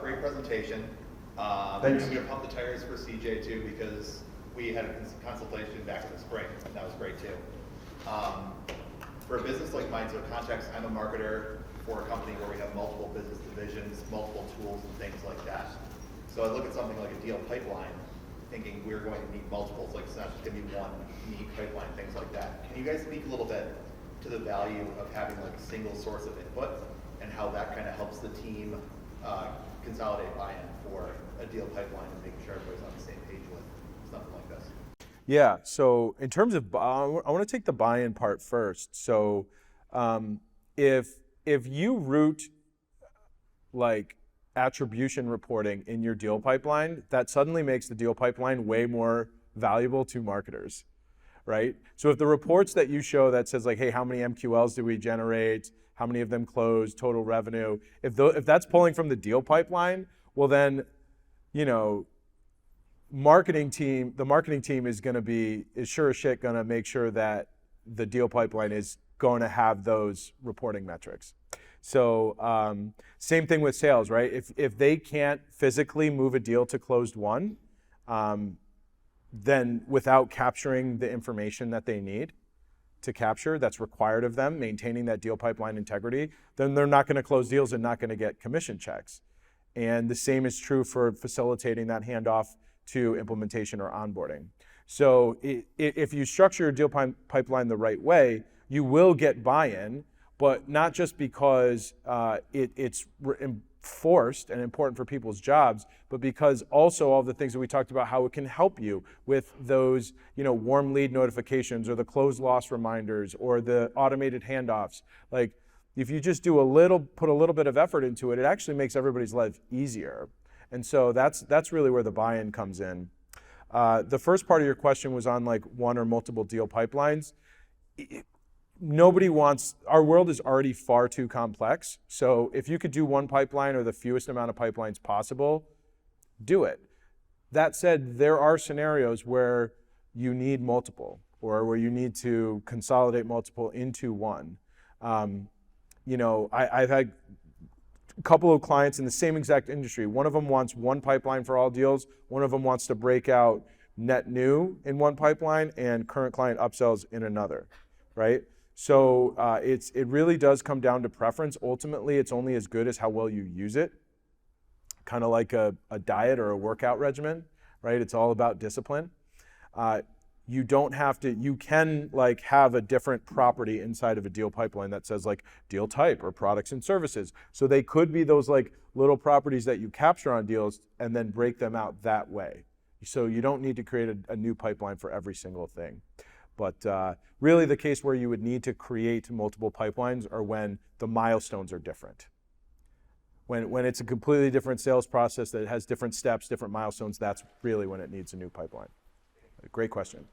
great presentation. Thanks. I'm going to pump the tires for CJ too, because we had a consultation back in the spring, and that was great too. For a business like mine, so context, I'm a marketer for a company where we have multiple business divisions, multiple tools and things like that. So I look at something like a deal pipeline, thinking we're going to need multiples, like it's not just going to be one neat pipeline, things like that. Can you guys speak a little bit to the value of having like a single source of input and how that kind of helps the team consolidate buy-in for a deal pipeline and making sure everybody's on the same page with something like this? Yeah, so in terms of, I want to take the buy-in part first. So if you route like attribution reporting in your deal pipeline, that suddenly makes the deal pipeline way more valuable to marketers, right? So if the reports that you show that says like, hey, how many MQLs did we generate? How many of them closed, total revenue? If that's pulling from the deal pipeline, well then, you know, the marketing team is sure as shit going to make sure that the deal pipeline is going to have those reporting metrics. So same thing with sales, right? If they can't physically move a deal to closed won, then without capturing the information that they need to capture that's required of them, maintaining that deal pipeline integrity, then they're not going to close deals and not going to get commission checks. And the same is true for facilitating that handoff to implementation or onboarding. So if you structure your deal pipeline the right way, you will get buy-in, but not just because it's enforced and important for people's jobs, but because also all the things that we talked about, how it can help you with those, you know, warm lead notifications or the close loss reminders or the automated handoffs. Like if you just put a little bit of effort into it, it actually makes everybody's life easier. And so that's really where the buy-in comes in. The first part of your question was on like one or multiple deal pipelines. Our world is already far too complex. So if you could do one pipeline or the fewest amount of pipelines possible, do it. That said, there are scenarios where you need multiple or where you need to consolidate multiple into one. You know, I've had a couple of clients in the same exact industry. One of them wants one pipeline for all deals. One of them wants to break out net new in one pipeline and current client upsells in another, right? So it really does come down to preference. Ultimately, it's only as good as how well you use it. Kind of like a diet or a workout regimen, right? It's all about discipline. You can like have a different property inside of a deal pipeline that says like deal type or products and services. So they could be those like little properties that you capture on deals and then break them out that way. So you don't need to create a new pipeline for every single thing. But really the case where you would need to create multiple pipelines are when the milestones are different. When it's a completely different sales process that has different steps, different milestones, that's really when it needs a new pipeline. Great question.